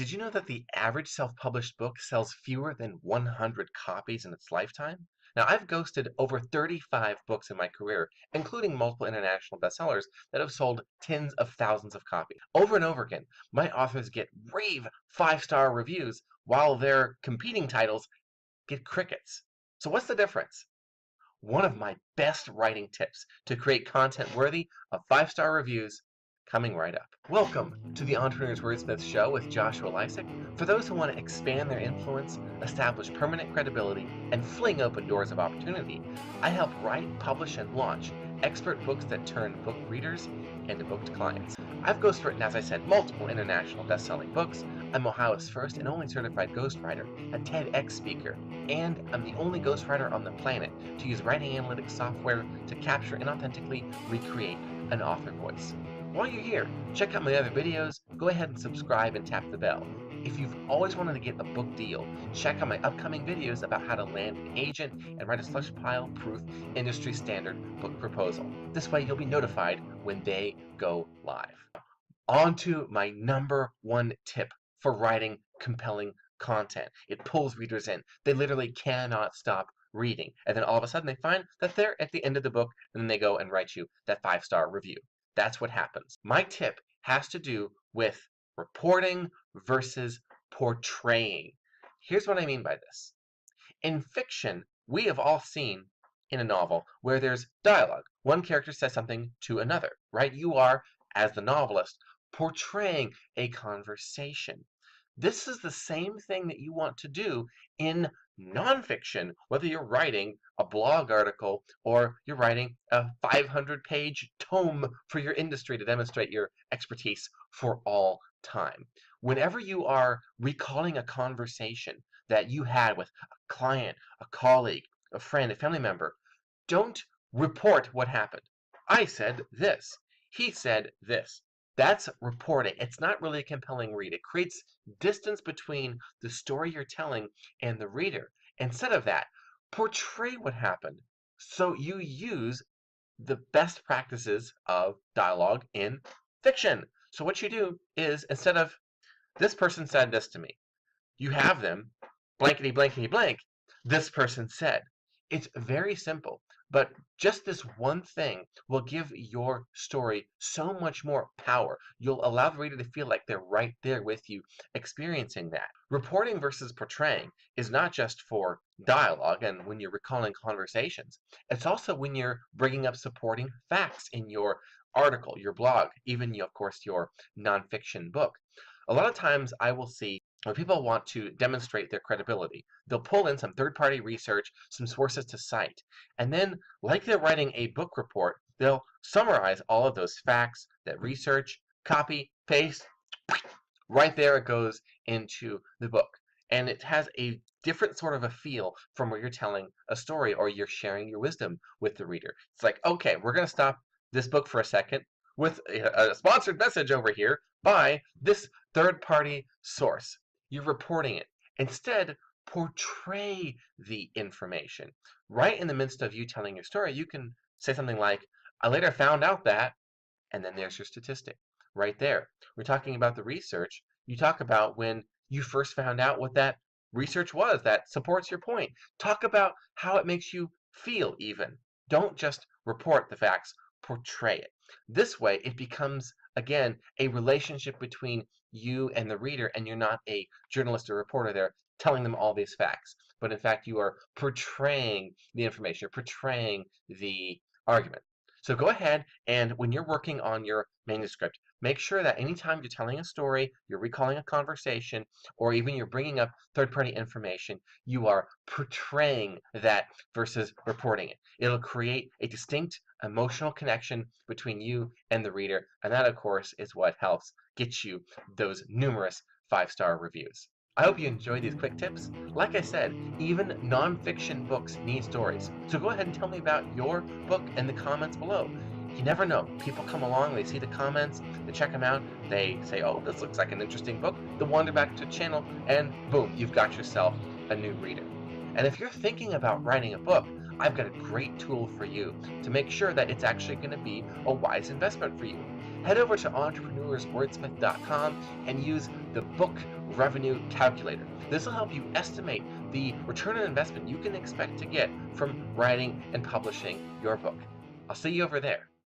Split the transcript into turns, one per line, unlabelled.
Did you know that the average self-published book sells fewer than 100 copies in its lifetime? Now, I've ghosted over 35 books in my career, including multiple international bestsellers that have sold tens of thousands of copies. Over and over again, my authors get rave 5-star reviews while their competing titles get crickets. So what's the difference? One of my best writing tips to create content worthy of 5-star reviews coming right up. Welcome to the Entrepreneur's Wordsmith Show with Joshua Lisec. For those who want to expand their influence, establish permanent credibility, and fling open doors of opportunity, I help write, publish, and launch expert books that turn book readers into booked clients. I've ghostwritten, as I said, multiple international best-selling books. I'm Ohio's first and only certified ghostwriter, a TEDx speaker, and I'm the only ghostwriter on the planet to use writing analytics software to capture and authentically recreate an author voice. While you're here, check out my other videos, go ahead and subscribe and tap the bell. If you've always wanted to get a book deal, check out my upcoming videos about how to land an agent and write a slush pile proof industry standard book proposal. This way you'll be notified when they go live. On to my number one tip for writing compelling content. It pulls readers in. They literally cannot stop reading. And then all of a sudden they find that they're at the end of the book, and then they go and write you that 5-star review. That's what happens. My tip has to do with reporting versus portraying. Here's what I mean by this. In fiction, we have all seen in a novel where there's dialogue. One character says something to another, right? You are, as the novelist, portraying a conversation. This is the same thing that you want to do in nonfiction, whether you're writing a blog article or you're writing a 500-page tome for your industry to demonstrate your expertise for all time. Whenever you are recalling a conversation that you had with a client, a colleague, a friend, a family member, don't report what happened. I said this. He said this. That's reporting. It's not really a compelling read. It creates distance between the story you're telling and the reader. Instead of that, portray what happened. So you use the best practices of dialogue in fiction. So what you do is, instead of, this person said this to me, you have them, blankety blankety blank, this person said. It's very simple, but just this one thing will give your story so much more power. You'll allow the reader to feel like they're right there with you, experiencing that. Reporting versus portraying is not just for dialogue and when you're recalling conversations. It's also when you're bringing up supporting facts in your article, your blog, even, of course, your nonfiction book. A lot of times I will see when people want to demonstrate their credibility, they'll pull in some third-party research, some sources to cite, and then, like they're writing a book report, they'll summarize all of those facts, that research, copy, paste, right there it goes into the book. And it has a different sort of a feel from where you're telling a story or you're sharing your wisdom with the reader. It's like, okay, we're going to stop this book for a second with a sponsored message over here by this third-party source. You're reporting it. Instead, portray the information. Right in the midst of you telling your story, you can say something like, I later found out that, and then there's your statistic right there. We're talking about the research. You talk about when you first found out what that research was that supports your point. Talk about how it makes you feel even. Don't just report the facts, portray it. This way, it becomes, again, a relationship between you and the reader, and you're not a journalist or reporter there telling them all these facts, but in fact you are portraying the information, you're portraying the argument. So go ahead, and when you're working on your manuscript, make sure that anytime you're telling a story, you're recalling a conversation, or even you're bringing up third-party information, you are portraying that versus reporting it. It'll create a distinct emotional connection between you and the reader, and that, of course, is what helps get you those numerous 5-star reviews. I hope you enjoyed these quick tips. Like I said, even nonfiction books need stories. So go ahead and tell me about your book in the comments below. You never know. People come along, they see the comments, they check them out, they say, oh, this looks like an interesting book. They'll wander back to the channel, and boom, you've got yourself a new reader. And if you're thinking about writing a book, I've got a great tool for you to make sure that it's actually going to be a wise investment for you. Head over to entrepreneurswordsmith.com and use the book revenue calculator. This will help you estimate the return on investment you can expect to get from writing and publishing your book. I'll see you over there.